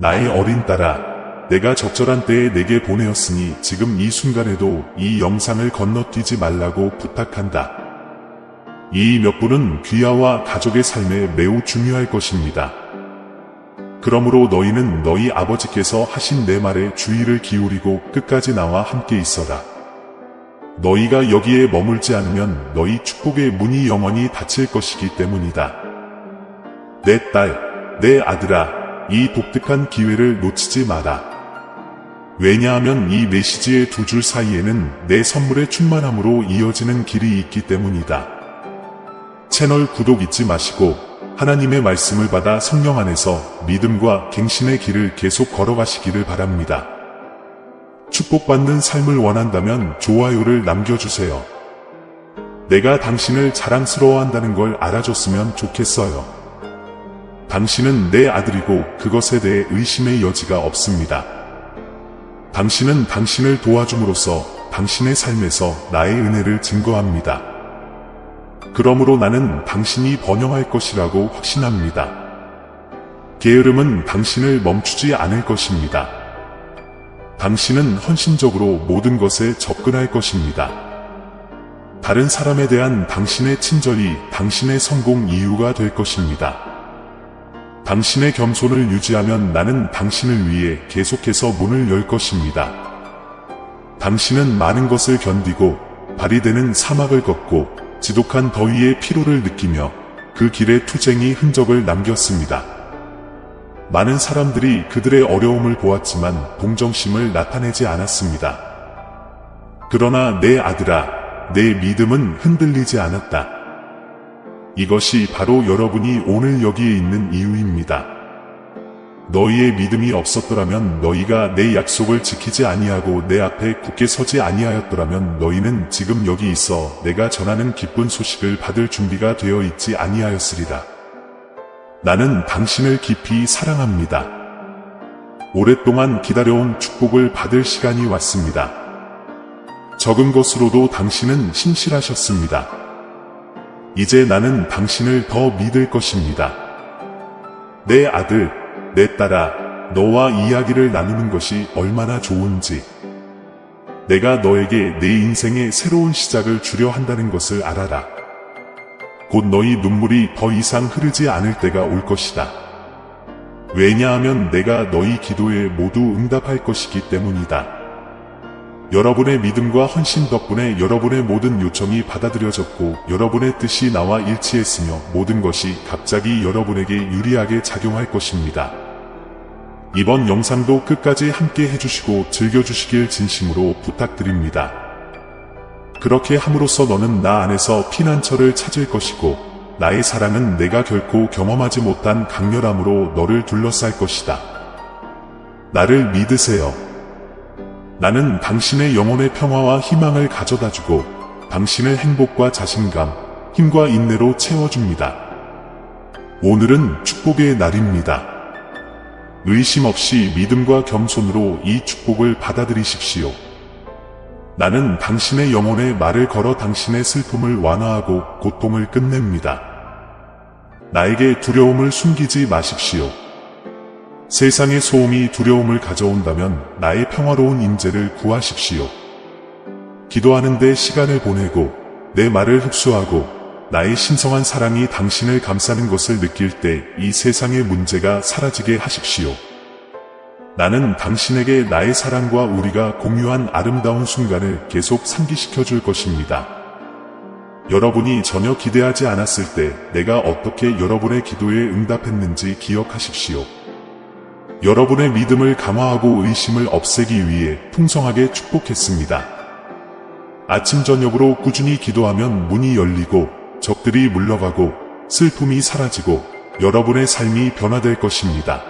나의 어린 딸아, 내가 적절한 때에 내게 보내었으니 지금 이 순간에도 이 영상을 건너뛰지 말라고 부탁한다. 이 몇 분은 귀하와 가족의 삶에 매우 중요할 것입니다. 그러므로 너희는 너희 아버지께서 하신 내 말에 주의를 기울이고 끝까지 나와 함께 있어라. 너희가 여기에 머물지 않으면 너희 축복의 문이 영원히 닫힐 것이기 때문이다. 내 딸, 내 아들아, 이 독특한 기회를 놓치지 마라. 왜냐하면 이 메시지의 두 줄 사이에는 내 선물의 충만함으로 이어지는 길이 있기 때문이다. 채널 구독 잊지 마시고 하나님의 말씀을 받아 성령 안에서 믿음과 갱신의 길을 계속 걸어가시기를 바랍니다. 축복받는 삶을 원한다면 좋아요를 남겨주세요. 내가 당신을 자랑스러워한다는 걸 알아줬으면 좋겠어요. 당신은 내 아들이고 그것에 대해 의심의 여지가 없습니다. 당신은 당신을 도와줌으로써 당신의 삶에서 나의 은혜를 증거합니다. 그러므로 나는 당신이 번영할 것이라고 확신합니다. 게으름은 당신을 멈추지 않을 것입니다. 당신은 헌신적으로 모든 것에 접근할 것입니다. 다른 사람에 대한 당신의 친절이 당신의 성공 이유가 될 것입니다. 당신의 겸손을 유지하면 나는 당신을 위해 계속해서 문을 열 것입니다. 당신은 많은 것을 견디고 발이 되는 사막을 걷고 지독한 더위의 피로를 느끼며 그 길에 투쟁이 흔적을 남겼습니다. 많은 사람들이 그들의 어려움을 보았지만 동정심을 나타내지 않았습니다. 그러나 내 아들아, 내 믿음은 흔들리지 않았다. 이것이 바로 여러분이 오늘 여기에 있는 이유입니다. 너희의 믿음이 없었더라면 너희가 내 약속을 지키지 아니하고 내 앞에 굳게 서지 아니하였더라면 너희는 지금 여기 있어 내가 전하는 기쁜 소식을 받을 준비가 되어 있지 아니하였으리라. 나는 당신을 깊이 사랑합니다. 오랫동안 기다려온 축복을 받을 시간이 왔습니다. 적은 것으로도 당신은 신실하셨습니다. 이제 나는 당신을 더 믿을 것입니다. 내 아들, 내 딸아, 너와 이야기를 나누는 것이 얼마나 좋은지. 내가 너에게 내 인생의 새로운 시작을 주려 한다는 것을 알아라. 곧 너희 눈물이 더 이상 흐르지 않을 때가 올 것이다. 왜냐하면 내가 너희 기도에 모두 응답할 것이기 때문이다. 여러분의 믿음과 헌신 덕분에 여러분의 모든 요청이 받아들여졌고 여러분의 뜻이 나와 일치했으며 모든 것이 갑자기 여러분에게 유리하게 작용할 것입니다. 이번 영상도 끝까지 함께 해주시고 즐겨주시길 진심으로 부탁드립니다. 그렇게 함으로써 너는 나 안에서 피난처를 찾을 것이고 나의 사랑은 내가 결코 경험하지 못한 강렬함으로 너를 둘러쌀 것이다. 나를 믿으세요. 나는 당신의 영혼의 평화와 희망을 가져다주고 당신의 행복과 자신감, 힘과 인내로 채워줍니다. 오늘은 축복의 날입니다. 의심 없이 믿음과 겸손으로 이 축복을 받아들이십시오. 나는 당신의 영혼에 말을 걸어 당신의 슬픔을 완화하고 고통을 끝냅니다. 나에게 두려움을 숨기지 마십시오. 세상의 소음이 두려움을 가져온다면 나의 평화로운 임재를 구하십시오. 기도하는 데 시간을 보내고 내 말을 흡수하고 나의 신성한 사랑이 당신을 감싸는 것을 느낄 때 이 세상의 문제가 사라지게 하십시오. 나는 당신에게 나의 사랑과 우리가 공유한 아름다운 순간을 계속 상기시켜 줄 것입니다. 여러분이 전혀 기대하지 않았을 때 내가 어떻게 여러분의 기도에 응답했는지 기억하십시오. 여러분의 믿음을 강화하고 의심을 없애기 위해 풍성하게 축복했습니다. 아침 저녁으로 꾸준히 기도하면 문이 열리고 적들이 물러가고 슬픔이 사라지고 여러분의 삶이 변화될 것입니다.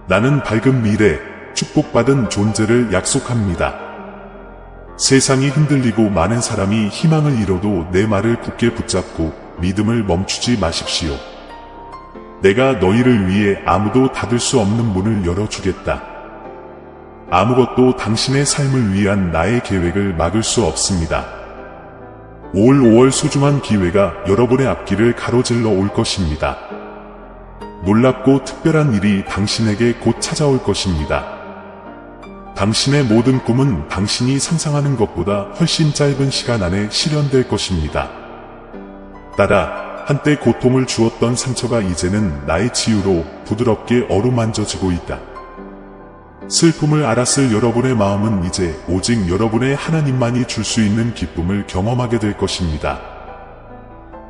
나는 밝은 미래, 축복받은 존재를 약속합니다. 세상이 흔들리고 많은 사람이 희망을 잃어도 내 말을 굳게 붙잡고 믿음을 멈추지 마십시오. 내가 너희를 위해 아무도 닫을 수 없는 문을 열어주겠다. 아무것도 당신의 삶을 위한 나의 계획을 막을 수 없습니다. 올 5월 소중한 기회가 여러분의 앞길을 가로질러 올 것입니다. 놀랍고 특별한 일이 당신에게 곧 찾아올 것입니다. 당신의 모든 꿈은 당신이 상상하는 것보다 훨씬 짧은 시간 안에 실현될 것입니다. 딸아, 한때 고통을 주었던 상처가 이제는 나의 치유로 부드럽게 어루만져지고 있다. 슬픔을 알았을 여러분의 마음은 이제 오직 여러분의 하나님만이 줄 수 있는 기쁨을 경험하게 될 것입니다.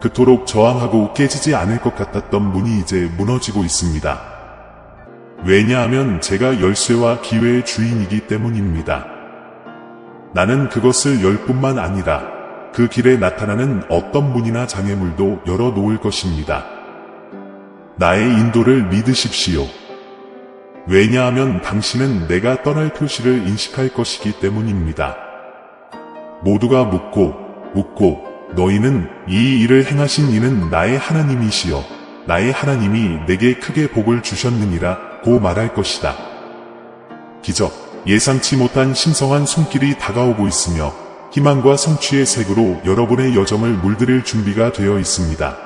그토록 저항하고 깨지지 않을 것 같았던 문이 이제 무너지고 있습니다. 왜냐하면 제가 열쇠와 기회의 주인이기 때문입니다. 나는 그것을 열 뿐만 아니라 그 길에 나타나는 어떤 문이나 장애물도 열어놓을 것입니다. 나의 인도를 믿으십시오. 왜냐하면 당신은 내가 떠날 표시를 인식할 것이기 때문입니다. 모두가 묻고 너희는 이 일을 행하신 이는 나의 하나님이시여 나의 하나님이 내게 크게 복을 주셨느니라 고 말할 것이다. 기적, 예상치 못한 신성한 손길이 다가오고 있으며 희망과 성취의 색으로 여러분의 여정을 물들일 준비가 되어 있습니다.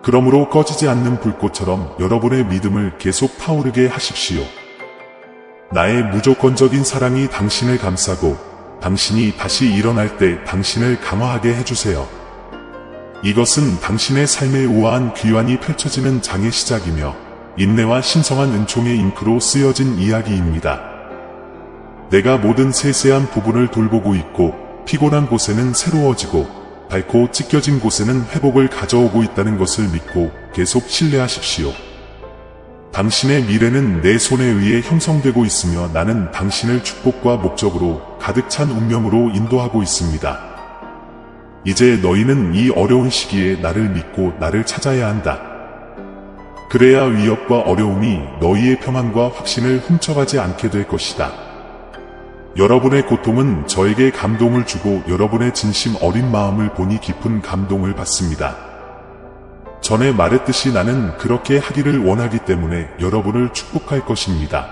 그러므로 꺼지지 않는 불꽃처럼 여러분의 믿음을 계속 타오르게 하십시오. 나의 무조건적인 사랑이 당신을 감싸고 당신이 다시 일어날 때 당신을 강화하게 해주세요. 이것은 당신의 삶의 우아한 귀환이 펼쳐지는 장의 시작이며 인내와 신성한 은총의 잉크로 쓰여진 이야기입니다. 내가 모든 세세한 부분을 돌보고 있고 피곤한 곳에는 새로워지고 닳고 찢겨진 곳에는 회복을 가져오고 있다는 것을 믿고 계속 신뢰하십시오. 당신의 미래는 내 손에 의해 형성되고 있으며 나는 당신을 축복과 목적으로 가득 찬 운명으로 인도하고 있습니다. 이제 너희는 이 어려운 시기에 나를 믿고 나를 찾아야 한다. 그래야 위협과 어려움이 너희의 평안과 확신을 훔쳐가지 않게 될 것이다. 여러분의 고통은 저에게 감동을 주고 여러분의 진심 어린 마음을 보니 깊은 감동을 받습니다. 전에 말했듯이 나는 그렇게 하기를 원하기 때문에 여러분을 축복할 것입니다.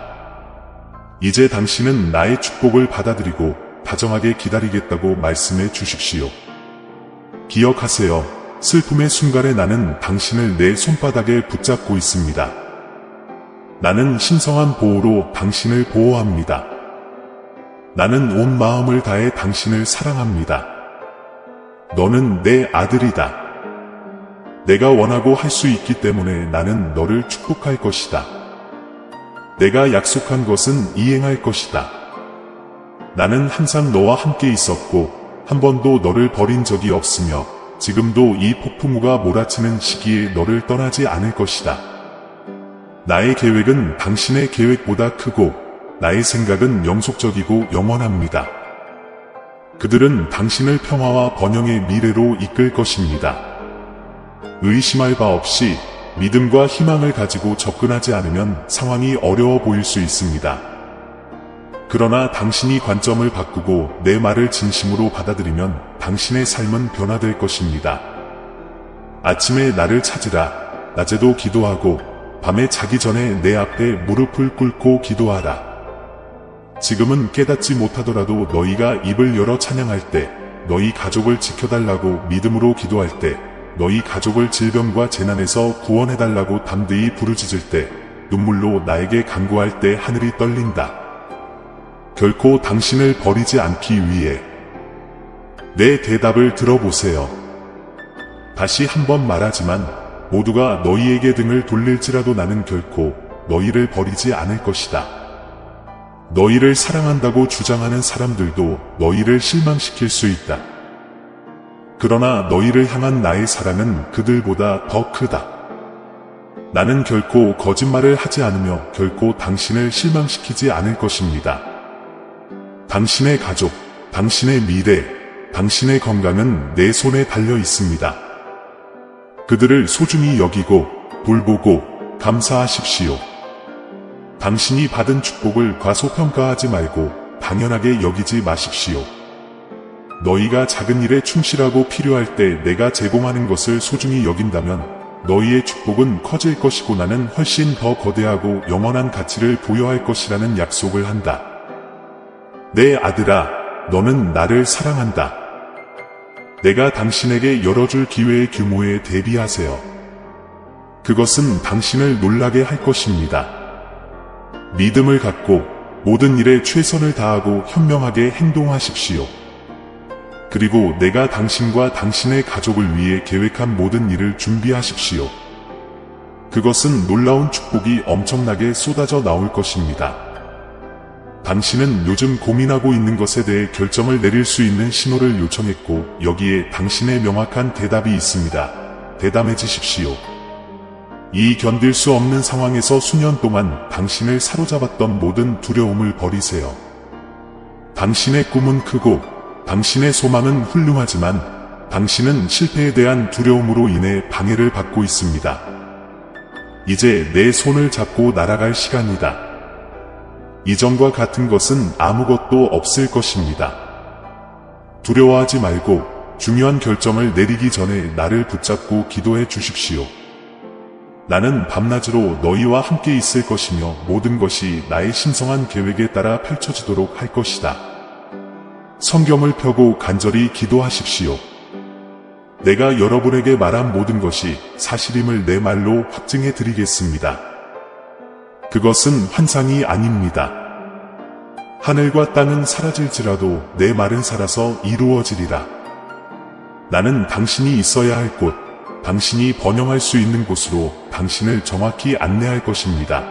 이제 당신은 나의 축복을 받아들이고 다정하게 기다리겠다고 말씀해 주십시오. 기억하세요. 슬픔의 순간에 나는 당신을 내 손바닥에 붙잡고 있습니다. 나는 신성한 보호로 당신을 보호합니다. 나는 온 마음을 다해 당신을 사랑합니다. 너는 내 아들이다. 내가 원하고 할 수 있기 때문에 나는 너를 축복할 것이다. 내가 약속한 것은 이행할 것이다. 나는 항상 너와 함께 있었고 한 번도 너를 버린 적이 없으며 지금도 이 폭풍우가 몰아치는 시기에 너를 떠나지 않을 것이다. 나의 계획은 당신의 계획보다 크고 나의 생각은 영속적이고 영원합니다. 그들은 당신을 평화와 번영의 미래로 이끌 것입니다. 의심할 바 없이 믿음과 희망을 가지고 접근하지 않으면 상황이 어려워 보일 수 있습니다. 그러나 당신이 관점을 바꾸고 내 말을 진심으로 받아들이면 당신의 삶은 변화될 것입니다. 아침에 나를 찾으라. 낮에도 기도하고 밤에 자기 전에 내 앞에 무릎을 꿇고 기도하라. 지금은 깨닫지 못하더라도 너희가 입을 열어 찬양할 때, 너희 가족을 지켜달라고 믿음으로 기도할 때, 너희 가족을 질병과 재난에서 구원해달라고 담대히 부르짖을 때, 눈물로 나에게 간구할 때 하늘이 떨린다. 결코 당신을 버리지 않기 위해 내 대답을 들어보세요. 다시 한번 말하지만 모두가 너희에게 등을 돌릴지라도 나는 결코 너희를 버리지 않을 것이다. 너희를 사랑한다고 주장하는 사람들도 너희를 실망시킬 수 있다. 그러나 너희를 향한 나의 사랑은 그들보다 더 크다. 나는 결코 거짓말을 하지 않으며 결코 당신을 실망시키지 않을 것입니다. 당신의 가족, 당신의 미래, 당신의 건강은 내 손에 달려 있습니다. 그들을 소중히 여기고 돌보고 감사하십시오. 당신이 받은 축복을 과소평가하지 말고 당연하게 여기지 마십시오. 너희가 작은 일에 충실하고 필요할 때 내가 제공하는 것을 소중히 여긴다면 너희의 축복은 커질 것이고 나는 훨씬 더 거대하고 영원한 가치를 부여할 것이라는 약속을 한다. 내 아들아, 너는 나를 사랑한다. 내가 당신에게 열어줄 기회의 규모에 대비하세요. 그것은 당신을 놀라게 할 것입니다. 믿음을 갖고 모든 일에 최선을 다하고 현명하게 행동하십시오. 그리고 내가 당신과 당신의 가족을 위해 계획한 모든 일을 준비하십시오. 그것은 놀라운 축복이 엄청나게 쏟아져 나올 것입니다. 당신은 요즘 고민하고 있는 것에 대해 결정을 내릴 수 있는 신호를 요청했고 여기에 당신의 명확한 대답이 있습니다. 대담해지십시오. 이 견딜 수 없는 상황에서 수년 동안 당신을 사로잡았던 모든 두려움을 버리세요. 당신의 꿈은 크고 당신의 소망은 훌륭하지만 당신은 실패에 대한 두려움으로 인해 방해를 받고 있습니다. 이제 내 손을 잡고 날아갈 시간이다. 이전과 같은 것은 아무것도 없을 것입니다. 두려워하지 말고 중요한 결정을 내리기 전에 나를 붙잡고 기도해 주십시오. 나는 밤낮으로 너희와 함께 있을 것이며 모든 것이 나의 신성한 계획에 따라 펼쳐지도록 할 것이다. 성경을 펴고 간절히 기도하십시오. 내가 여러분에게 말한 모든 것이 사실임을 내 말로 확증해 드리겠습니다. 그것은 환상이 아닙니다. 하늘과 땅은 사라질지라도 내 말은 살아서 이루어지리라. 나는 당신이 있어야 할 곳, 당신이 번영할 수 있는 곳으로 당신을 정확히 안내할 것입니다.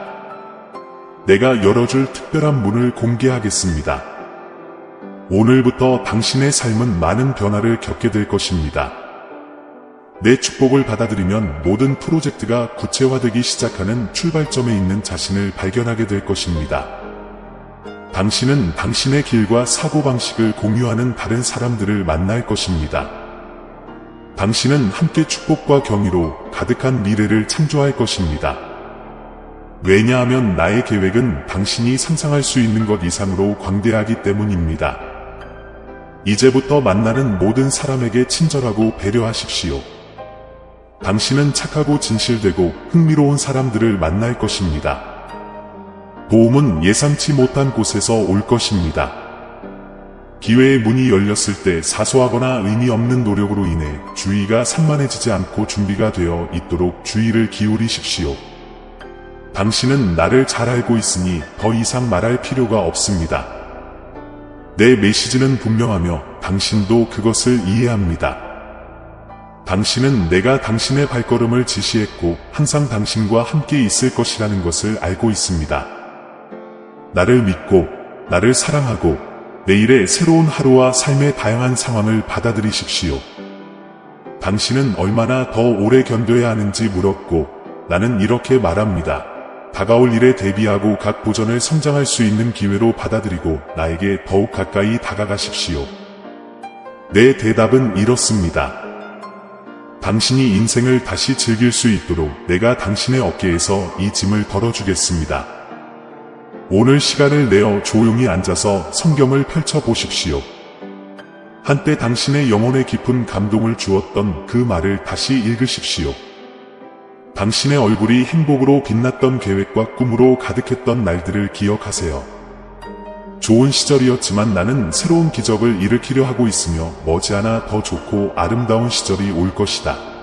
내가 열어줄 특별한 문을 공개하겠습니다. 오늘부터 당신의 삶은 많은 변화를 겪게 될 것입니다. 내 축복을 받아들이면 모든 프로젝트가 구체화되기 시작하는 출발점에 있는 자신을 발견하게 될 것입니다. 당신은 당신의 길과 사고방식을 공유하는 다른 사람들을 만날 것입니다. 당신은 함께 축복과 경의로 가득한 미래를 창조할 것입니다. 왜냐하면 나의 계획은 당신이 상상할 수 있는 것 이상으로 광대하기 때문입니다. 이제부터 만나는 모든 사람에게 친절하고 배려하십시오. 당신은 착하고 진실되고 흥미로운 사람들을 만날 것입니다. 도움은 예상치 못한 곳에서 올 것입니다. 기회의 문이 열렸을 때 사소하거나 의미 없는 노력으로 인해 주의가 산만해지지 않고 준비가 되어 있도록 주의를 기울이십시오. 당신은 나를 잘 알고 있으니 더 이상 말할 필요가 없습니다. 내 메시지는 분명하며 당신도 그것을 이해합니다. 당신은 내가 당신의 발걸음을 지시했고 항상 당신과 함께 있을 것이라는 것을 알고 있습니다. 나를 믿고 나를 사랑하고 내일의 새로운 하루와 삶의 다양한 상황을 받아들이십시오. 당신은 얼마나 더 오래 견뎌야 하는지 물었고 나는 이렇게 말합니다. 다가올 일에 대비하고 각 도전을 성장할 수 있는 기회로 받아들이고 나에게 더욱 가까이 다가가십시오. 내 대답은 이렇습니다. 당신이 인생을 다시 즐길 수 있도록 내가 당신의 어깨에서 이 짐을 덜어주겠습니다. 오늘 시간을 내어 조용히 앉아서 성경을 펼쳐보십시오. 한때 당신의 영혼에 깊은 감동을 주었던 그 말을 다시 읽으십시오. 당신의 얼굴이 행복으로 빛났던 계획과 꿈으로 가득했던 날들을 기억하세요. 좋은 시절이었지만 나는 새로운 기적을 일으키려 하고 있으며 머지않아 더 좋고 아름다운 시절이 올 것이다.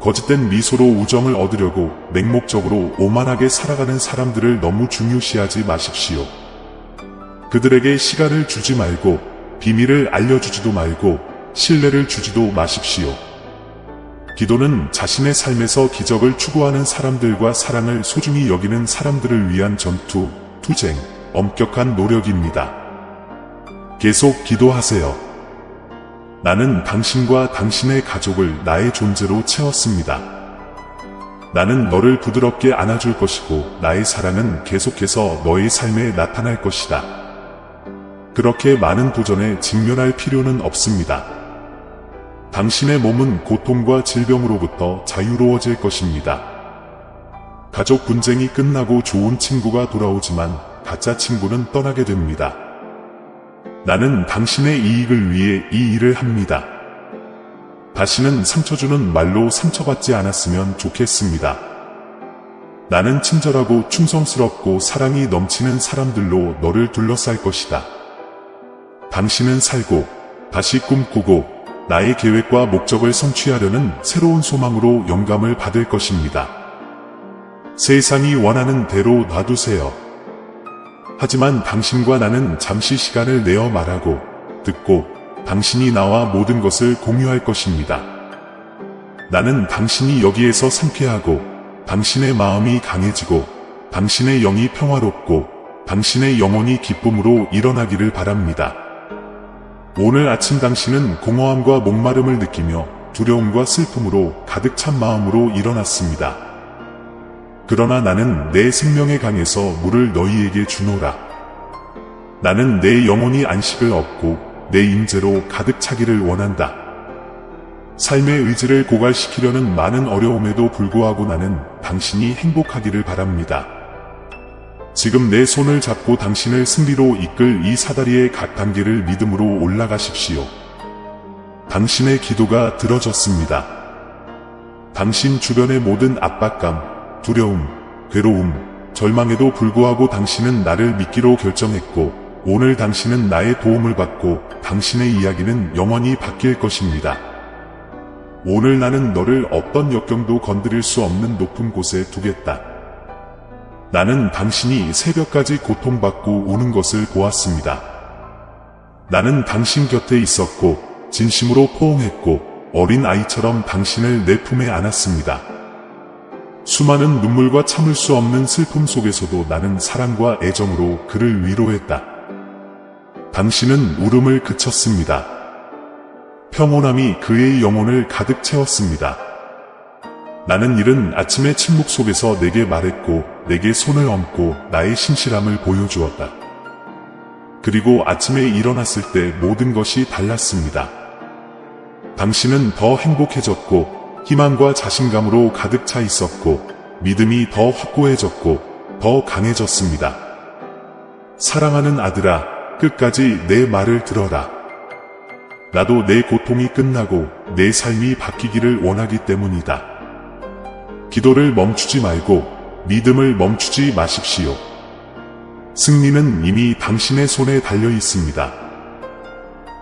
거짓된 미소로 우정을 얻으려고 맹목적으로 오만하게 살아가는 사람들을 너무 중요시하지 마십시오. 그들에게 시간을 주지 말고 비밀을 알려주지도 말고 신뢰를 주지도 마십시오. 기도는 자신의 삶에서 기적을 추구하는 사람들과 사랑을 소중히 여기는 사람들을 위한 전투, 투쟁, 엄격한 노력입니다. 계속 기도하세요. 나는 당신과 당신의 가족을 나의 존재로 채웠습니다. 나는 너를 부드럽게 안아줄 것이고 나의 사랑은 계속해서 너의 삶에 나타날 것이다. 그렇게 많은 도전에 직면할 필요는 없습니다. 당신의 몸은 고통과 질병으로부터 자유로워질 것입니다. 가족 분쟁이 끝나고 좋은 친구가 돌아오지만 가짜 친구는 떠나게 됩니다. 나는 당신의 이익을 위해 이 일을 합니다. 다시는 상처 주는 말로 상처받지 않았으면 좋겠습니다. 나는 친절하고 충성스럽고 사랑이 넘치는 사람들로 너를 둘러쌀 것이다. 당신은 살고 다시 꿈꾸고 나의 계획과 목적을 성취하려는 새로운 소망으로 영감을 받을 것입니다. 세상이 원하는 대로 놔두세요. 하지만 당신과 나는 잠시 시간을 내어 말하고 듣고 당신이 나와 모든 것을 공유할 것입니다. 나는 당신이 여기에서 상쾌하고 당신의 마음이 강해지고 당신의 영이 평화롭고 당신의 영혼이 기쁨으로 일어나기를 바랍니다. 오늘 아침 당신은 공허함과 목마름을 느끼며 두려움과 슬픔으로 가득 찬 마음으로 일어났습니다. 그러나 나는 내 생명의 강에서 물을 너희에게 주노라. 나는 내 영혼이 안식을 얻고 내 임재로 가득 차기를 원한다. 삶의 의지를 고갈시키려는 많은 어려움에도 불구하고 나는 당신이 행복하기를 바랍니다. 지금 내 손을 잡고 당신을 승리로 이끌 이 사다리의 각 단계를 믿음으로 올라가십시오. 당신의 기도가 들어졌습니다. 당신 주변의 모든 압박감, 두려움, 괴로움, 절망에도 불구하고 당신은 나를 믿기로 결정했고 오늘 당신은 나의 도움을 받고 당신의 이야기는 영원히 바뀔 것입니다. 오늘 나는 너를 어떤 역경도 건드릴 수 없는 높은 곳에 두겠다. 나는 당신이 새벽까지 고통받고 우는 것을 보았습니다. 나는 당신 곁에 있었고 진심으로 포옹했고 어린 아이처럼 당신을 내 품에 안았습니다. 수많은 눈물과 참을 수 없는 슬픔 속에서도 나는 사랑과 애정으로 그를 위로했다. 당신은 울음을 그쳤습니다. 평온함이 그의 영혼을 가득 채웠습니다. 나는 이른 아침의 침묵 속에서 내게 말했고 내게 손을 얹고 나의 신실함을 보여주었다. 그리고 아침에 일어났을 때 모든 것이 달랐습니다. 당신은 더 행복해졌고 희망과 자신감으로 가득 차 있었고 믿음이 더 확고해졌고 더 강해졌습니다. 사랑하는 아들아, 끝까지 내 말을 들어라. 나도 내 고통이 끝나고 내 삶이 바뀌기를 원하기 때문이다. 기도를 멈추지 말고 믿음을 멈추지 마십시오. 승리는 이미 당신의 손에 달려 있습니다.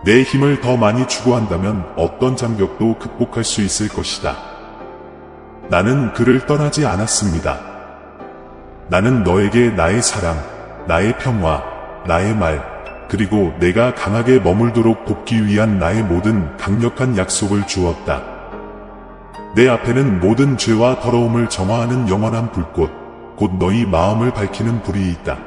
내 힘을 더 많이 추구한다면 어떤 장벽도 극복할 수 있을 것이다. 나는 그를 떠나지 않았습니다. 나는 너에게 나의 사랑, 나의 평화, 나의 말, 그리고 내가 강하게 머물도록 돕기 위한 나의 모든 강력한 약속을 주었다. 내 앞에는 모든 죄와 더러움을 정화하는 영원한 불꽃, 곧 너희 마음을 밝히는 불이 있다.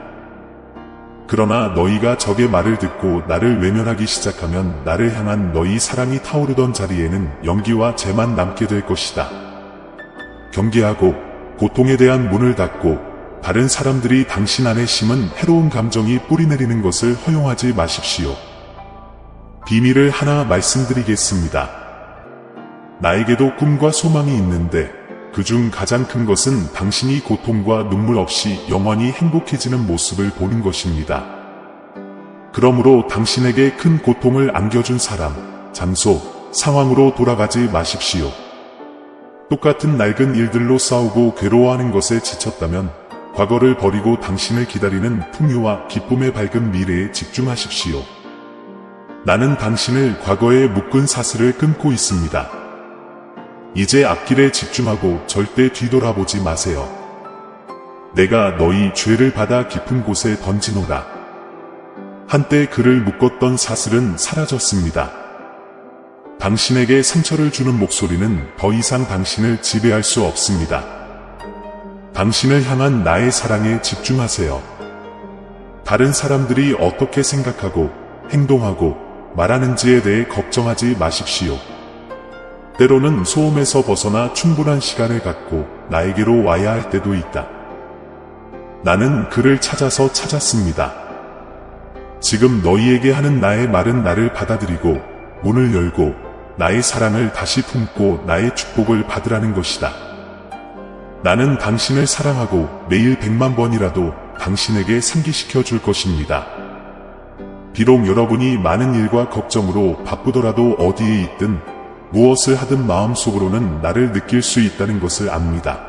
그러나 너희가 적의 말을 듣고 나를 외면하기 시작하면 나를 향한 너희 사랑이 타오르던 자리에는 연기와 재만 남게 될 것이다. 경계하고 고통에 대한 문을 닫고 다른 사람들이 당신 안에 심은 해로운 감정이 뿌리내리는 것을 허용하지 마십시오. 비밀을 하나 말씀드리겠습니다. 나에게도 꿈과 소망이 있는데 그중 가장 큰 것은 당신이 고통과 눈물 없이 영원히 행복해지는 모습을 보는 것입니다. 그러므로 당신에게 큰 고통을 안겨준 사람, 장소, 상황으로 돌아가지 마십시오. 똑같은 낡은 일들로 싸우고 괴로워하는 것에 지쳤다면 과거를 버리고 당신을 기다리는 풍요와 기쁨의 밝은 미래에 집중하십시오. 나는 당신을 과거에 묶은 사슬을 끊고 있습니다. 이제 앞길에 집중하고 절대 뒤돌아보지 마세요. 내가 너희 죄를 받아 깊은 곳에 던지노라. 한때 그를 묶었던 사슬은 사라졌습니다. 당신에게 상처를 주는 목소리는 더 이상 당신을 지배할 수 없습니다. 당신을 향한 나의 사랑에 집중하세요. 다른 사람들이 어떻게 생각하고 행동하고 말하는지에 대해 걱정하지 마십시오. 때로는 소음에서 벗어나 충분한 시간을 갖고 나에게로 와야 할 때도 있다. 나는 그를 찾아서 찾았습니다. 지금 너희에게 하는 나의 말은 나를 받아들이고 문을 열고 나의 사랑을 다시 품고 나의 축복을 받으라는 것이다. 나는 당신을 사랑하고 매일 100만 번이라도 당신에게 상기시켜 줄 것입니다. 비록 여러분이 많은 일과 걱정으로 바쁘더라도 어디에 있든 무엇을 하든 마음속으로는 나를 느낄 수 있다는 것을 압니다.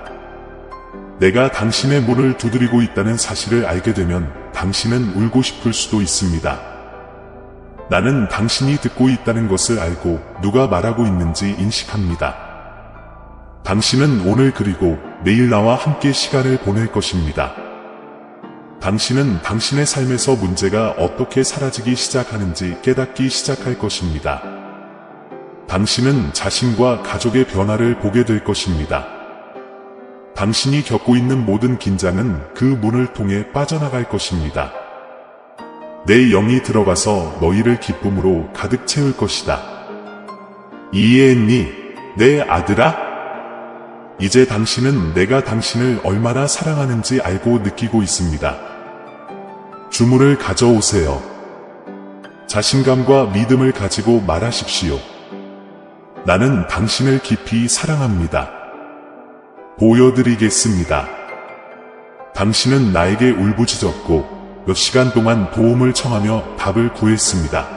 내가 당신의 문을 두드리고 있다는 사실을 알게 되면 당신은 울고 싶을 수도 있습니다. 나는 당신이 듣고 있다는 것을 알고 누가 말하고 있는지 인식합니다. 당신은 오늘 그리고 내일 나와 함께 시간을 보낼 것입니다. 당신은 당신의 삶에서 문제가 어떻게 사라지기 시작하는지 깨닫기 시작할 것입니다. 당신은 자신과 가족의 변화를 보게 될 것입니다. 당신이 겪고 있는 모든 긴장은 그 문을 통해 빠져나갈 것입니다. 내 영이 들어가서 너희를 기쁨으로 가득 채울 것이다. 이해했니, 내 아들아? 이제 당신은 내가 당신을 얼마나 사랑하는지 알고 느끼고 있습니다. 주문을 가져오세요. 자신감과 믿음을 가지고 말하십시오. 나는 당신을 깊이 사랑합니다. 보여드리겠습니다. 당신은 나에게 울부짖었고 몇 시간 동안 도움을 청하며 답을 구했습니다.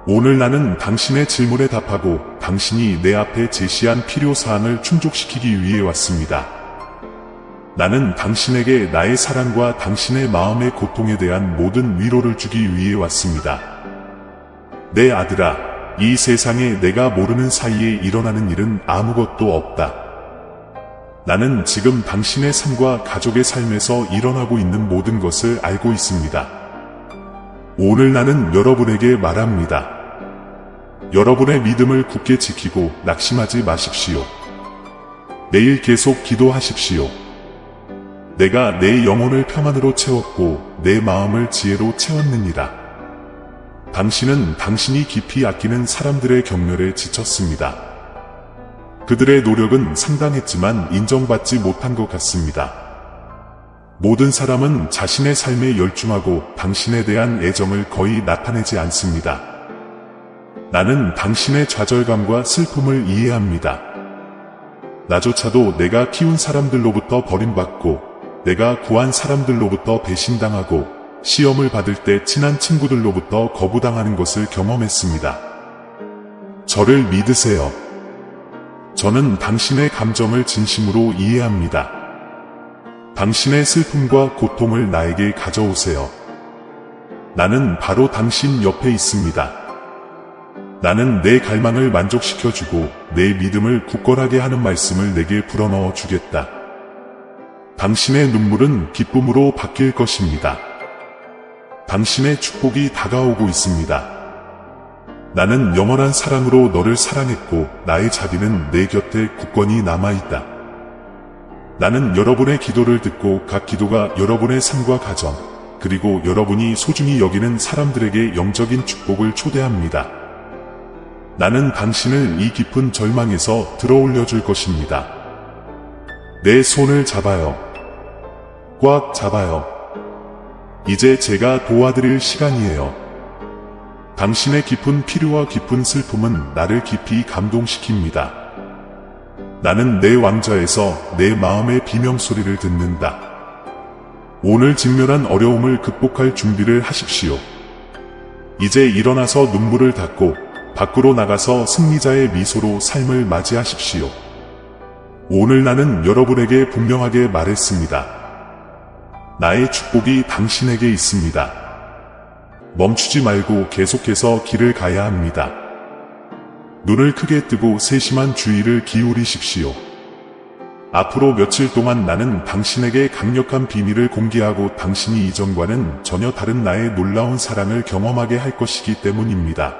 오늘 나는 당신의 질문에 답하고 당신이 내 앞에 제시한 필요사항을 충족시키기 위해 왔습니다. 나는 당신에게 나의 사랑과 당신의 마음의 고통에 대한 모든 위로를 주기 위해 왔습니다. 내 아들아, 이 세상에 내가 모르는 사이에 일어나는 일은 아무것도 없다. 나는 지금 당신의 삶과 가족의 삶에서 일어나고 있는 모든 것을 알고 있습니다. 오늘 나는 여러분에게 말합니다. 여러분의 믿음을 굳게 지키고 낙심하지 마십시오. 매일 계속 기도하십시오. 내가 내 영혼을 평안으로 채웠고 내 마음을 지혜로 채웠느니라. 당신은 당신이 깊이 아끼는 사람들의 격려에 지쳤습니다. 그들의 노력은 상당했지만 인정받지 못한 것 같습니다. 모든 사람은 자신의 삶에 열중하고 당신에 대한 애정을 거의 나타내지 않습니다. 나는 당신의 좌절감과 슬픔을 이해합니다. 나조차도 내가 키운 사람들로부터 버림받고 내가 구한 사람들로부터 배신당하고 시험을 받을 때 친한 친구들로부터 거부당하는 것을 경험했습니다. 저를 믿으세요. 저는 당신의 감정을 진심으로 이해합니다. 당신의 슬픔과 고통을 나에게 가져오세요. 나는 바로 당신 옆에 있습니다. 나는 내 갈망을 만족시켜주고 내 믿음을 굳건하게 하는 말씀을 내게 불어넣어 주겠다. 당신의 눈물은 기쁨으로 바뀔 것입니다. 당신의 축복이 다가오고 있습니다. 나는 영원한 사랑으로 너를 사랑했고 나의 자비는 내 곁에 굳건히 남아있다. 나는 여러분의 기도를 듣고 각 기도가 여러분의 삶과 가정, 그리고 여러분이 소중히 여기는 사람들에게 영적인 축복을 초대합니다. 나는 당신을 이 깊은 절망에서 들어올려 줄 것입니다. 내 손을 잡아요. 꽉 잡아요. 이제 제가 도와드릴 시간이에요. 당신의 깊은 필요와 깊은 슬픔은 나를 깊이 감동시킵니다. 나는 내 왕좌에서 내 마음의 비명소리를 듣는다. 오늘 직면한 어려움을 극복할 준비를 하십시오. 이제 일어나서 눈물을 닦고 밖으로 나가서 승리자의 미소로 삶을 맞이하십시오. 오늘 나는 여러분에게 분명하게 말했습니다. 나의 축복이 당신에게 있습니다. 멈추지 말고 계속해서 길을 가야 합니다. 눈을 크게 뜨고 세심한 주의를 기울이십시오. 앞으로 며칠 동안 나는 당신에게 강력한 비밀을 공개하고 당신이 이전과는 전혀 다른 나의 놀라운 사랑을 경험하게 할 것이기 때문입니다.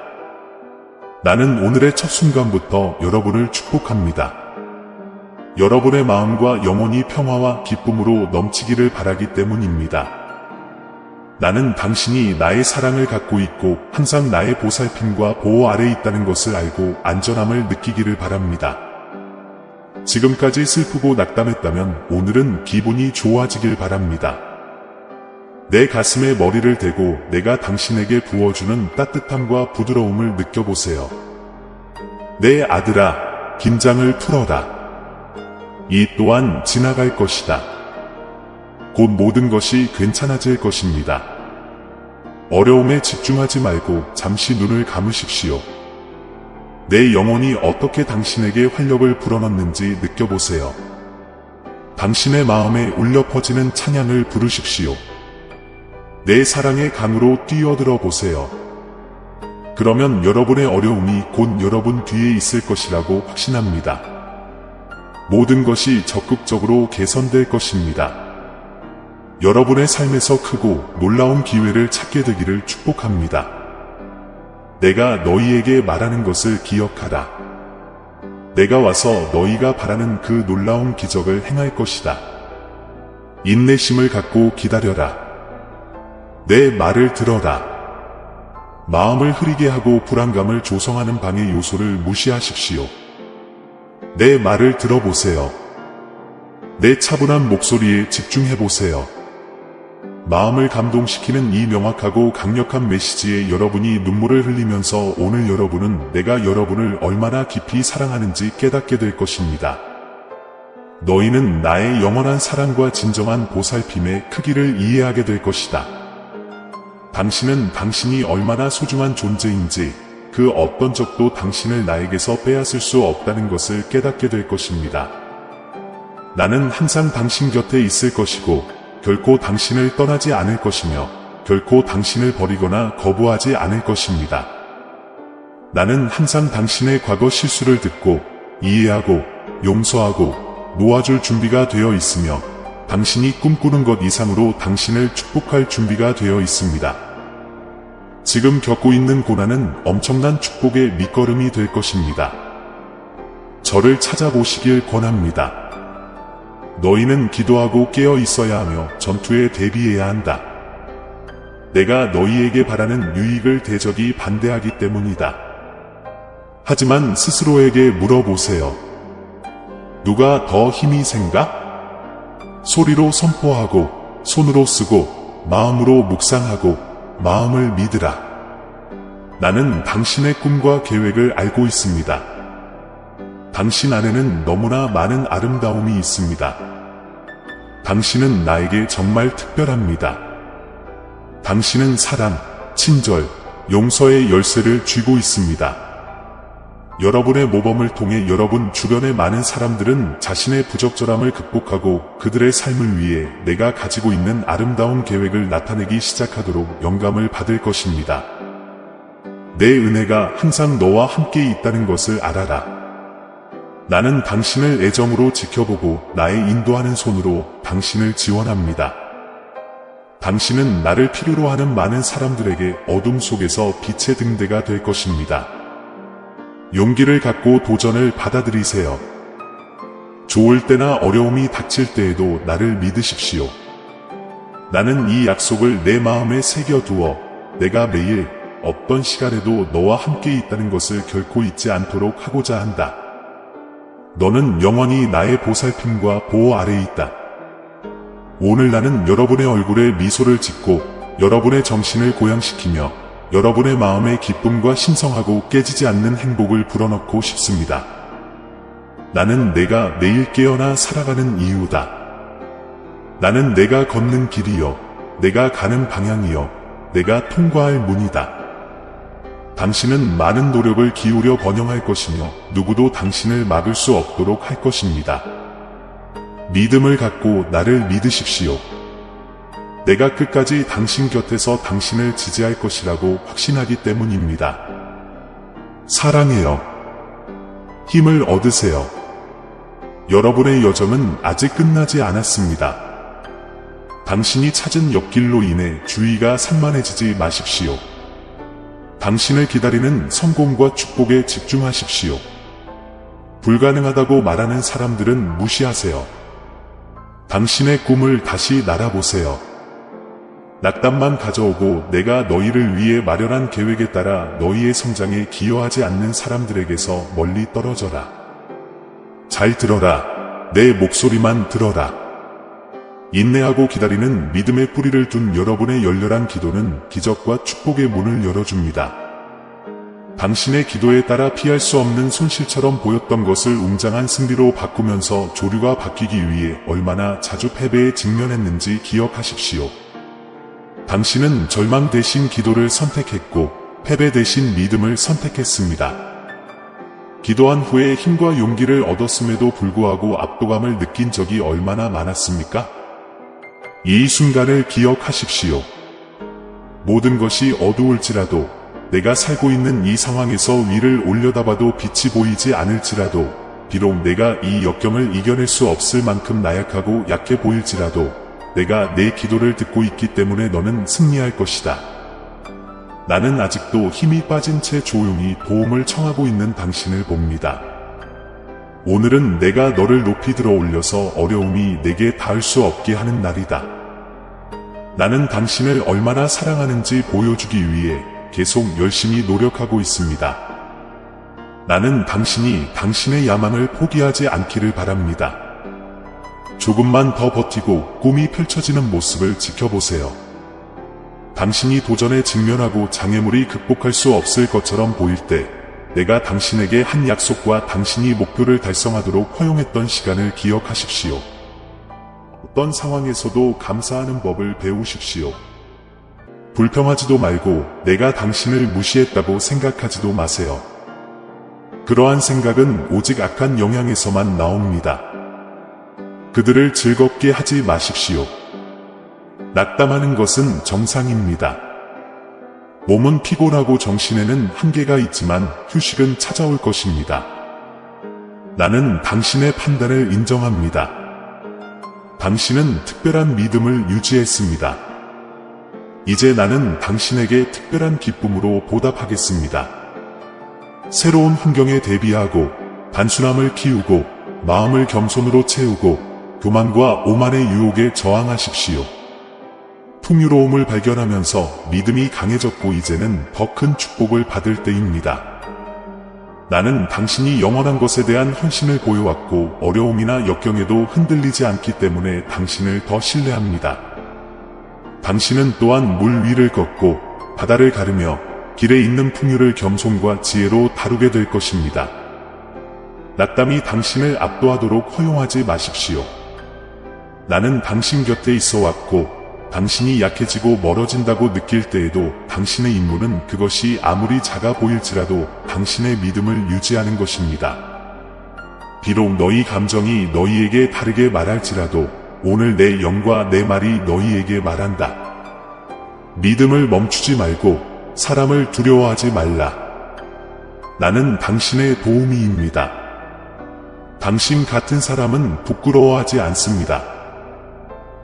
나는 오늘의 첫 순간부터 여러분을 축복합니다. 여러분의 마음과 영혼이 평화와 기쁨으로 넘치기를 바라기 때문입니다. 나는 당신이 나의 사랑을 갖고 있고 항상 나의 보살핌과 보호 아래 있다는 것을 알고 안전함을 느끼기를 바랍니다. 지금까지 슬프고 낙담했다면 오늘은 기분이 좋아지길 바랍니다. 내 가슴에 머리를 대고 내가 당신에게 부어주는 따뜻함과 부드러움을 느껴보세요. 내 아들아, 긴장을 풀어라. 이 또한 지나갈 것이다. 곧 모든 것이 괜찮아질 것입니다. 어려움에 집중하지 말고 잠시 눈을 감으십시오. 내 영혼이 어떻게 당신에게 활력을 불어넣는지 느껴보세요. 당신의 마음에 울려 퍼지는 찬양을 부르십시오. 내 사랑의 강으로 뛰어들어 보세요. 그러면 여러분의 어려움이 곧 여러분 뒤에 있을 것이라고 확신합니다. 모든 것이 적극적으로 개선될 것입니다. 여러분의 삶에서 크고 놀라운 기회를 찾게 되기를 축복합니다. 내가 너희에게 말하는 것을 기억하라. 내가 와서 너희가 바라는 그 놀라운 기적을 행할 것이다. 인내심을 갖고 기다려라. 내 말을 들어라. 마음을 흐리게 하고 불안감을 조성하는 방해 요소를 무시하십시오. 내 말을 들어보세요. 내 차분한 목소리에 집중해보세요. 마음을 감동시키는 이 명확하고 강력한 메시지에 여러분이 눈물을 흘리면서 오늘 여러분은 내가 여러분을 얼마나 깊이 사랑하는지 깨닫게 될 것입니다. 너희는 나의 영원한 사랑과 진정한 보살핌의 크기를 이해하게 될 것이다. 당신은 당신이 얼마나 소중한 존재인지 그 어떤 적도 당신을 나에게서 빼앗을 수 없다는 것을 깨닫게 될 것입니다. 나는 항상 당신 곁에 있을 것이고 결코 당신을 떠나지 않을 것이며 결코 당신을 버리거나 거부하지 않을 것입니다. 나는 항상 당신의 과거 실수를 듣고 이해하고 용서하고 놓아줄 준비가 되어 있으며 당신이 꿈꾸는 것 이상으로 당신을 축복할 준비가 되어 있습니다. 지금 겪고 있는 고난은 엄청난 축복의 밑거름이 될 것입니다. 저를 찾아보시길 권합니다. 너희는 기도하고 깨어 있어야 하며 전투에 대비해야 한다. 내가 너희에게 바라는 유익을 대적이 반대하기 때문이다. 하지만 스스로에게 물어보세요. 누가 더 힘이 센가? 소리로 선포하고 손으로 쓰고 마음으로 묵상하고 마음을 믿으라. 나는 당신의 꿈과 계획을 알고 있습니다. 당신 안에는 너무나 많은 아름다움이 있습니다. 당신은 나에게 정말 특별합니다. 당신은 사랑, 친절, 용서의 열쇠를 쥐고 있습니다. 여러분의 모범을 통해 여러분 주변의 많은 사람들은 자신의 부적절함을 극복하고 그들의 삶을 위해 내가 가지고 있는 아름다운 계획을 나타내기 시작하도록 영감을 받을 것입니다. 내 은혜가 항상 너와 함께 있다는 것을 알아라. 나는 당신을 애정으로 지켜보고 나의 인도하는 손으로 당신을 지원합니다. 당신은 나를 필요로 하는 많은 사람들에게 어둠 속에서 빛의 등대가 될 것입니다. 용기를 갖고 도전을 받아들이세요. 좋을 때나 어려움이 닥칠 때에도 나를 믿으십시오. 나는 이 약속을 내 마음에 새겨두어 내가 매일 어떤 시간에도 너와 함께 있다는 것을 결코 잊지 않도록 하고자 한다. 너는 영원히 나의 보살핌과 보호 아래에 있다. 오늘 나는 여러분의 얼굴에 미소를 짓고 여러분의 정신을 고양시키며 여러분의 마음에 기쁨과 신성하고 깨지지 않는 행복을 불어넣고 싶습니다. 나는 내가 매일 깨어나 살아가는 이유다. 나는 내가 걷는 길이요, 내가 가는 방향이요, 내가 통과할 문이다. 당신은 많은 노력을 기울여 번영할 것이며 누구도 당신을 막을 수 없도록 할 것입니다. 믿음을 갖고 나를 믿으십시오. 내가 끝까지 당신 곁에서 당신을 지지할 것이라고 확신하기 때문입니다. 사랑해요. 힘을 얻으세요. 여러분의 여정은 아직 끝나지 않았습니다. 당신이 찾은 옆길로 인해 주의가 산만해지지 마십시오. 당신을 기다리는 성공과 축복에 집중하십시오. 불가능하다고 말하는 사람들은 무시하세요. 당신의 꿈을 다시 날아보세요. 낙담만 가져오고 내가 너희를 위해 마련한 계획에 따라 너희의 성장에 기여하지 않는 사람들에게서 멀리 떨어져라. 잘 들어라. 내 목소리만 들어라. 인내하고 기다리는 믿음의 뿌리를 둔 여러분의 열렬한 기도는 기적과 축복의 문을 열어줍니다. 당신의 기도에 따라 피할 수 없는 손실처럼 보였던 것을 웅장한 승리로 바꾸면서 조류가 바뀌기 위해 얼마나 자주 패배에 직면했는지 기억하십시오. 당신은 절망 대신 기도를 선택했고 패배 대신 믿음을 선택했습니다. 기도한 후에 힘과 용기를 얻었음에도 불구하고 압도감을 느낀 적이 얼마나 많았습니까? 이 순간을 기억하십시오. 모든 것이 어두울지라도 내가 살고 있는 이 상황에서 위를 올려다봐도 빛이 보이지 않을지라도, 비록 내가 이 역경을 이겨낼 수 없을 만큼 나약하고 약해 보일지라도, 내가 내 기도를 듣고 있기 때문에 너는 승리할 것이다. 나는 아직도 힘이 빠진 채 조용히 도움을 청하고 있는 당신을 봅니다. 오늘은 내가 너를 높이 들어 올려서 어려움이 내게 닿을 수 없게 하는 날이다. 나는 당신을 얼마나 사랑하는지 보여주기 위해 계속 열심히 노력하고 있습니다. 나는 당신이 당신의 야망을 포기하지 않기를 바랍니다. 조금만 더 버티고 꿈이 펼쳐지는 모습을 지켜보세요. 당신이 도전에 직면하고 장애물이 극복할 수 없을 것처럼 보일 때, 내가 당신에게 한 약속과 당신이 목표를 달성하도록 허용했던 시간을 기억하십시오. 어떤 상황에서도 감사하는 법을 배우십시오. 불평하지도 말고 내가 당신을 무시했다고 생각하지도 마세요. 그러한 생각은 오직 악한 영향에서만 나옵니다. 그들을 즐겁게 하지 마십시오. 낙담하는 것은 정상입니다. 몸은 피곤하고 정신에는 한계가 있지만 휴식은 찾아올 것입니다. 나는 당신의 판단을 인정합니다. 당신은 특별한 믿음을 유지했습니다. 이제 나는 당신에게 특별한 기쁨으로 보답하겠습니다. 새로운 환경에 대비하고 단순함을 키우고 마음을 겸손으로 채우고 교만과 오만의 유혹에 저항하십시오. 풍요로움을 발견하면서 믿음이 강해졌고 이제는 더 큰 축복을 받을 때입니다. 나는 당신이 영원한 것에 대한 헌신을 보여왔고 어려움이나 역경에도 흔들리지 않기 때문에 당신을 더 신뢰합니다. 당신은 또한 물 위를 걷고 바다를 가르며 길에 있는 풍요를 겸손과 지혜로 다루게 될 것입니다. 낙담이 당신을 압도하도록 허용하지 마십시오. 나는 당신 곁에 있어 왔고 당신이 약해지고 멀어진다고 느낄 때에도 당신의 임무는 그것이 아무리 작아 보일지라도 당신의 믿음을 유지하는 것입니다. 비록 너희 감정이 너희에게 다르게 말할지라도 오늘 내 영과 내 말이 너희에게 말한다. 믿음을 멈추지 말고 사람을 두려워하지 말라. 나는 당신의 도우미입니다. 당신 같은 사람은 부끄러워하지 않습니다.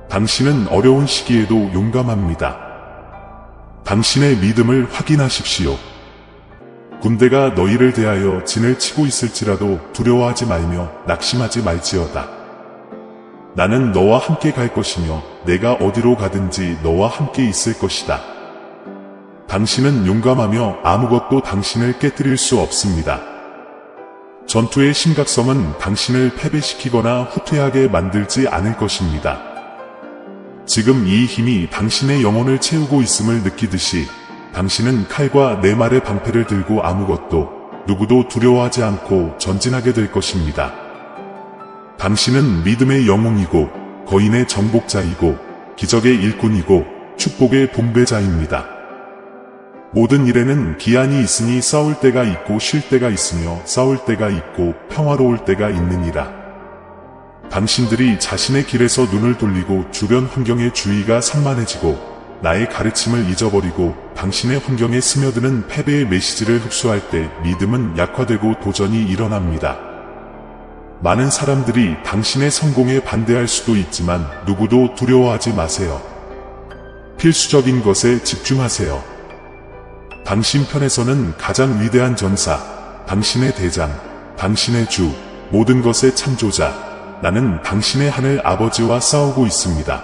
당신은 어려운 시기에도 용감합니다. 당신의 믿음을 확인하십시오. 군대가 너희를 대하여 진을 치고 있을지라도 두려워하지 말며 낙심하지 말지어다. 나는 너와 함께 갈 것이며 내가 어디로 가든지 너와 함께 있을 것이다. 당신은 용감하며 아무것도 당신을 깨뜨릴 수 없습니다. 전투의 심각성은 당신을 패배시키거나 후퇴하게 만들지 않을 것입니다. 지금 이 힘이 당신의 영혼을 채우고 있음을 느끼듯이 당신은 칼과 네 말의 방패를 들고 아무것도 누구도 두려워하지 않고 전진하게 될 것입니다. 당신은 믿음의 영웅이고 거인의 정복자이고 기적의 일꾼이고 축복의 분배자입니다. 모든 일에는 기한이 있으니 싸울 때가 있고 쉴 때가 있으며 싸울 때가 있고 평화로울 때가 있느니라. 당신들이 자신의 길에서 눈을 돌리고 주변 환경의 주의가 산만해지고 나의 가르침을 잊어버리고 당신의 환경에 스며드는 패배의 메시지를 흡수할 때 믿음은 약화되고 도전이 일어납니다. 많은 사람들이 당신의 성공에 반대할 수도 있지만 누구도 두려워하지 마세요. 필수적인 것에 집중하세요. 당신 편에서는 가장 위대한 전사, 당신의 대장, 당신의 주, 모든 것의 창조자, 나는 당신의 하늘 아버지와 싸우고 있습니다.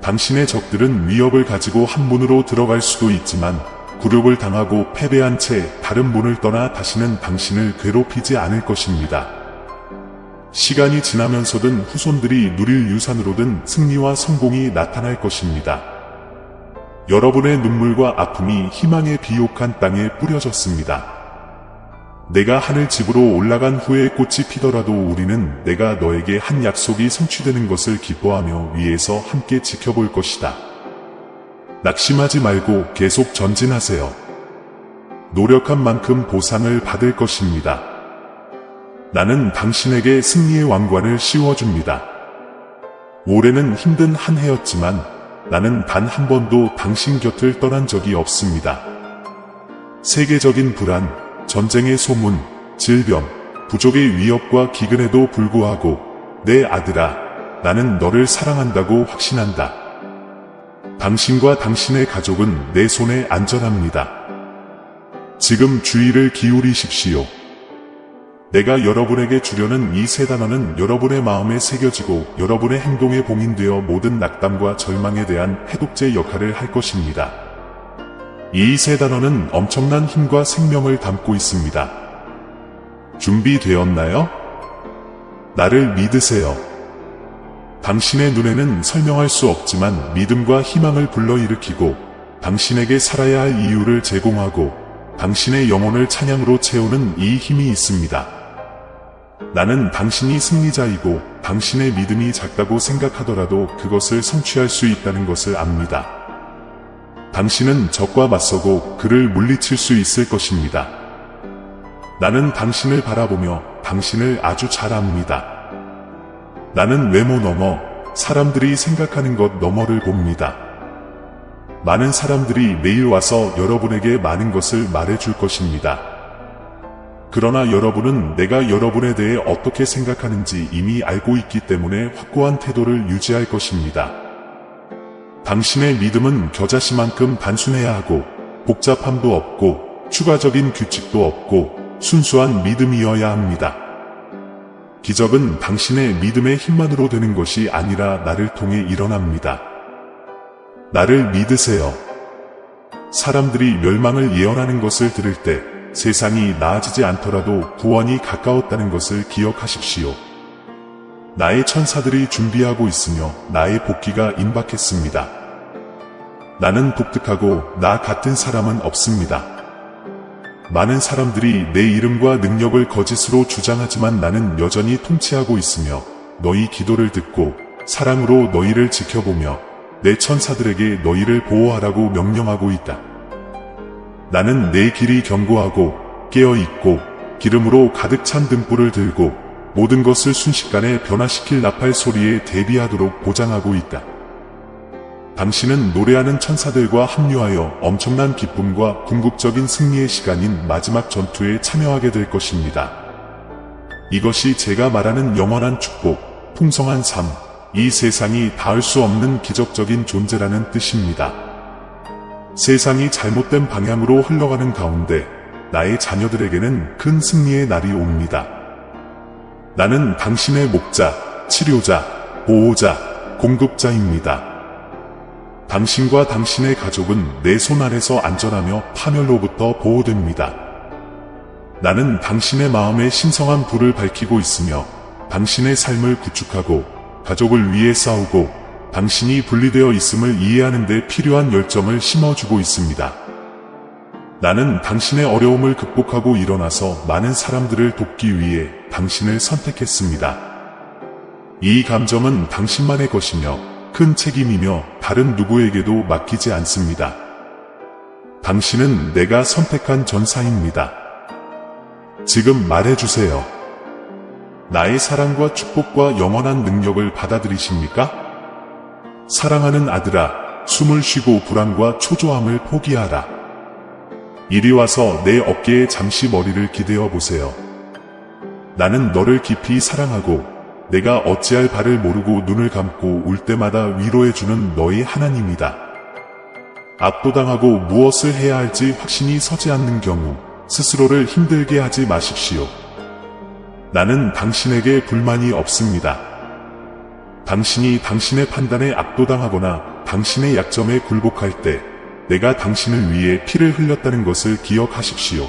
당신의 적들은 위협을 가지고 한 문으로 들어갈 수도 있지만 굴욕을 당하고 패배한 채 다른 문을 떠나 다시는 당신을 괴롭히지 않을 것입니다. 시간이 지나면서든 후손들이 누릴 유산으로든 승리와 성공이 나타날 것입니다. 여러분의 눈물과 아픔이 희망의 비옥한 땅에 뿌려졌습니다. 내가 하늘 집으로 올라간 후에 꽃이 피더라도 우리는 내가 너에게 한 약속이 성취되는 것을 기뻐하며 위에서 함께 지켜볼 것이다. 낙심하지 말고 계속 전진하세요. 노력한 만큼 보상을 받을 것입니다. 나는 당신에게 승리의 왕관을 씌워줍니다. 올해는 힘든 한 해였지만 나는 단 한 번도 당신 곁을 떠난 적이 없습니다. 세계적인 불안, 전쟁의 소문, 질병, 부족의 위협과 기근에도 불구하고 내 아들아, 나는 너를 사랑한다고 확신한다. 당신과 당신의 가족은 내 손에 안전합니다. 지금 주의를 기울이십시오. 내가 여러분에게 주려는 이 세 단어는 여러분의 마음에 새겨지고 여러분의 행동에 봉인되어 모든 낙담과 절망에 대한 해독제 역할을 할 것입니다. 이 세 단어는 엄청난 힘과 생명을 담고 있습니다. 준비되었나요? 나를 믿으세요. 당신의 눈에는 설명할 수 없지만 믿음과 희망을 불러일으키고 당신에게 살아야 할 이유를 제공하고 당신의 영혼을 찬양으로 채우는 이 힘이 있습니다. 나는 당신이 승리자이고 당신의 믿음이 작다고 생각하더라도 그것을 성취할 수 있다는 것을 압니다. 당신은 적과 맞서고 그를 물리칠 수 있을 것입니다. 나는 당신을 바라보며 당신을 아주 잘 압니다. 나는 외모 너머, 사람들이 생각하는 것 너머를 봅니다. 많은 사람들이 매일 와서 여러분에게 많은 것을 말해줄 것입니다. 그러나 여러분은 내가 여러분에 대해 어떻게 생각하는지 이미 알고 있기 때문에 확고한 태도를 유지할 것입니다. 당신의 믿음은 겨자씨만큼 단순해야 하고 복잡함도 없고 추가적인 규칙도 없고 순수한 믿음이어야 합니다. 기적은 당신의 믿음의 힘만으로 되는 것이 아니라 나를 통해 일어납니다. 나를 믿으세요. 사람들이 멸망을 예언하는 것을 들을 때 세상이 나아지지 않더라도 구원이 가까웠다는 것을 기억하십시오. 나의 천사들이 준비하고 있으며 나의 복귀가 임박했습니다. 나는 독특하고 나 같은 사람은 없습니다. 많은 사람들이 내 이름과 능력을 거짓으로 주장하지만 나는 여전히 통치하고 있으며 너희 기도를 듣고 사랑으로 너희를 지켜보며 내 천사들에게 너희를 보호하라고 명령하고 있다. 나는 내 길이 견고하고 깨어있고 기름으로 가득 찬 등불을 들고 모든 것을 순식간에 변화시킬 나팔 소리에 대비하도록 보장하고 있다. 당신은 노래하는 천사들과 합류하여 엄청난 기쁨과 궁극적인 승리의 시간인 마지막 전투에 참여하게 될 것입니다. 이것이 제가 말하는 영원한 축복, 풍성한 삶, 이 세상이 닿을 수 없는 기적적인 존재라는 뜻입니다. 세상이 잘못된 방향으로 흘러가는 가운데 나의 자녀들에게는 큰 승리의 날이 옵니다. 나는 당신의 목자, 치료자, 보호자, 공급자입니다. 당신과 당신의 가족은 내 손 아래서 안전하며 파멸로부터 보호됩니다. 나는 당신의 마음에 신성한 불을 밝히고 있으며 당신의 삶을 구축하고 가족을 위해 싸우고 당신이 분리되어 있음을 이해하는 데 필요한 열정을 심어주고 있습니다. 나는 당신의 어려움을 극복하고 일어나서 많은 사람들을 돕기 위해 당신을 선택했습니다. 이 감정은 당신만의 것이며 큰 책임이며 다른 누구에게도 맡기지 않습니다. 당신은 내가 선택한 전사입니다. 지금 말해주세요. 나의 사랑과 축복과 영원한 능력을 받아들이십니까? 사랑하는 아들아, 숨을 쉬고 불안과 초조함을 포기하라. 이리 와서 내 어깨에 잠시 머리를 기대어 보세요. 나는 너를 깊이 사랑하고 내가 어찌할 바를 모르고 눈을 감고 울 때마다 위로해주는 너의 하나님이다. 압도당하고 무엇을 해야 할지 확신이 서지 않는 경우 스스로를 힘들게 하지 마십시오. 나는 당신에게 불만이 없습니다. 당신이 당신의 판단에 압도당하거나 당신의 약점에 굴복할 때 내가 당신을 위해 피를 흘렸다는 것을 기억하십시오.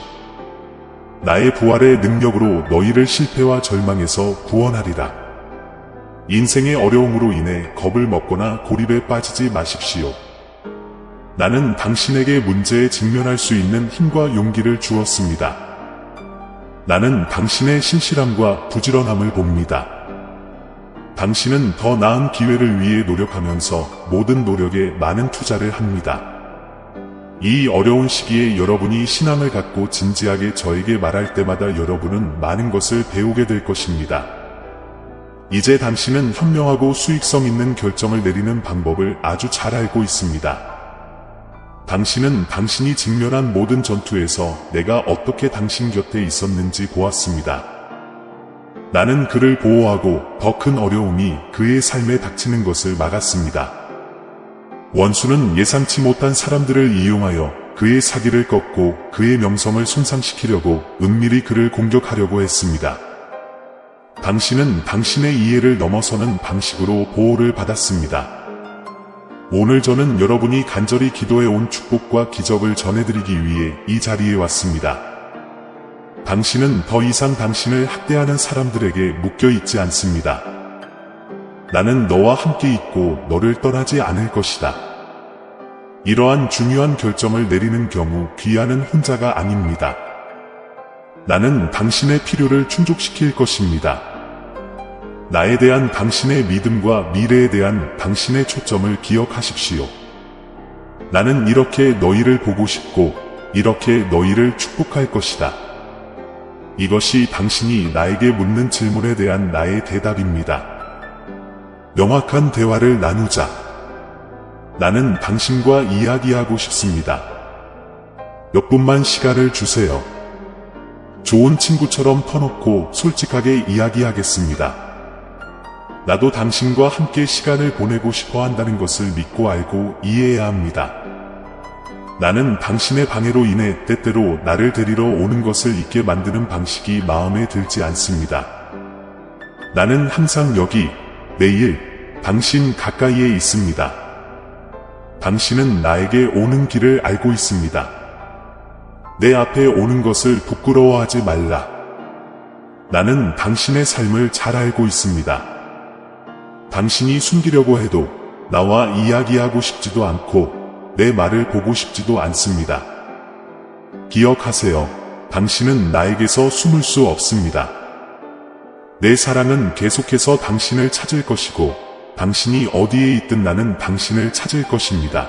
나의 부활의 능력으로 너희를 실패와 절망에서 구원하리라. 인생의 어려움으로 인해 겁을 먹거나 고립에 빠지지 마십시오. 나는 당신에게 문제에 직면할 수 있는 힘과 용기를 주었습니다. 나는 당신의 신실함과 부지런함을 봅니다. 당신은 더 나은 기회를 위해 노력하면서 모든 노력에 많은 투자를 합니다. 이 어려운 시기에 여러분이 신앙을 갖고 진지하게 저에게 말할 때마다 여러분은 많은 것을 배우게 될 것입니다. 이제 당신은 현명하고 수익성 있는 결정을 내리는 방법을 아주 잘 알고 있습니다. 당신은 당신이 직면한 모든 전투에서 내가 어떻게 당신 곁에 있었는지 보았습니다. 나는 그를 보호하고 더 큰 어려움이 그의 삶에 닥치는 것을 막았습니다. 원수는 예상치 못한 사람들을 이용하여 그의 사기를 꺾고 그의 명성을 손상시키려고 은밀히 그를 공격하려고 했습니다. 당신은 당신의 이해를 넘어서는 방식으로 보호를 받았습니다. 오늘 저는 여러분이 간절히 기도해온 축복과 기적을 전해드리기 위해 이 자리에 왔습니다. 당신은 더 이상 당신을 학대하는 사람들에게 묶여있지 않습니다. 나는 너와 함께 있고 너를 떠나지 않을 것이다. 이러한 중요한 결정을 내리는 경우 귀하는 혼자가 아닙니다. 나는 당신의 필요를 충족시킬 것입니다. 나에 대한 당신의 믿음과 미래에 대한 당신의 초점을 기억하십시오. 나는 이렇게 너희를 보고 싶고 이렇게 너희를 축복할 것이다. 이것이 당신이 나에게 묻는 질문에 대한 나의 대답입니다. 명확한 대화를 나누자. 나는 당신과 이야기하고 싶습니다. 몇 분만 시간을 주세요. 좋은 친구처럼 터놓고 솔직하게 이야기하겠습니다. 나도 당신과 함께 시간을 보내고 싶어 한다는 것을 믿고 알고 이해해야 합니다. 나는 당신의 방해로 인해 때때로 나를 데리러 오는 것을 잊게 만드는 방식이 마음에 들지 않습니다. 나는 항상 여기, 매일, 당신 가까이에 있습니다. 당신은 나에게 오는 길을 알고 있습니다. 내 앞에 오는 것을 부끄러워하지 말라. 나는 당신의 삶을 잘 알고 있습니다. 당신이 숨기려고 해도 나와 이야기하고 싶지도 않고 내 말을 보고 싶지도 않습니다. 기억하세요. 당신은 나에게서 숨을 수 없습니다. 내 사랑은 계속해서 당신을 찾을 것이고 당신이 어디에 있든 나는 당신을 찾을 것입니다.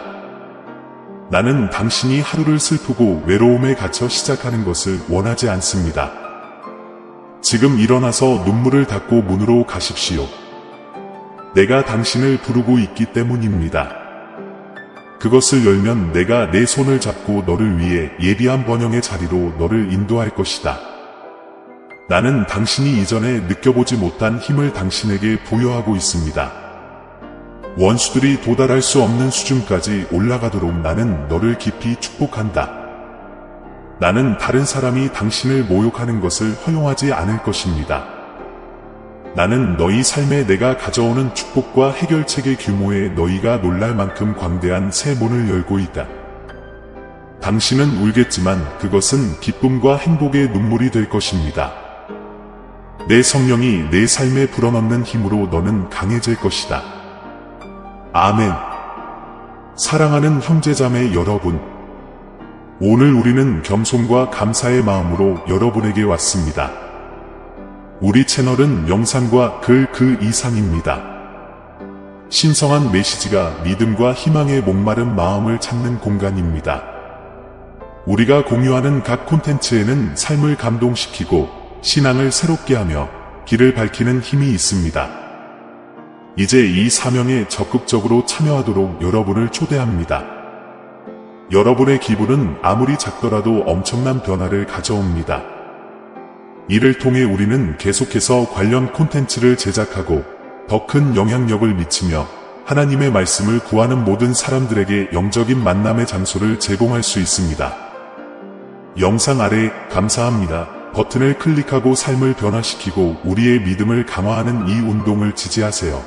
나는 당신이 하루를 슬프고 외로움에 갇혀 시작하는 것을 원하지 않습니다. 지금 일어나서 눈물을 닦고 문으로 가십시오. 내가 당신을 부르고 있기 때문입니다. 그것을 열면 내가 내 손을 잡고 너를 위해 예비한 번영의 자리로 너를 인도할 것이다. 나는 당신이 이전에 느껴보지 못한 힘을 당신에게 부여하고 있습니다. 원수들이 도달할 수 없는 수준까지 올라가도록 나는 너를 깊이 축복한다. 나는 다른 사람이 당신을 모욕하는 것을 허용하지 않을 것입니다. 나는 너희 삶에 내가 가져오는 축복과 해결책의 규모에 너희가 놀랄 만큼 광대한 새 문을 열고 있다. 당신은 울겠지만 그것은 기쁨과 행복의 눈물이 될 것입니다. 내 성령이 내 삶에 불어넣는 힘으로 너는 강해질 것이다. 아멘. 사랑하는 형제자매 여러분, 오늘 우리는 겸손과 감사의 마음으로 여러분에게 왔습니다. 우리 채널은 영상과 글 그 이상입니다. 신성한 메시지가 믿음과 희망의 목마른 마음을 찾는 공간입니다. 우리가 공유하는 각 콘텐츠에는 삶을 감동시키고 신앙을 새롭게 하며 길을 밝히는 힘이 있습니다. 이제 이 사명에 적극적으로 참여하도록 여러분을 초대합니다. 여러분의 기부는 아무리 작더라도 엄청난 변화를 가져옵니다. 이를 통해 우리는 계속해서 관련 콘텐츠를 제작하고 더 큰 영향력을 미치며 하나님의 말씀을 구하는 모든 사람들에게 영적인 만남의 장소를 제공할 수 있습니다. 영상 아래 감사합니다 버튼을 클릭하고 삶을 변화시키고 우리의 믿음을 강화하는 이 운동을 지지하세요.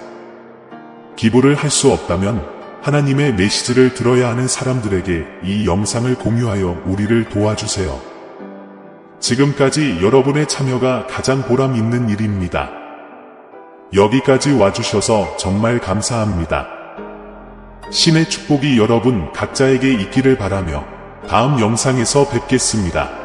기부를 할 수 없다면 하나님의 메시지를 들어야 하는 사람들에게 이 영상을 공유하여 우리를 도와주세요. 지금까지 여러분의 참여가 가장 보람 있는 일입니다. 여기까지 와주셔서 정말 감사합니다. 신의 축복이 여러분 각자에게 있기를 바라며 다음 영상에서 뵙겠습니다.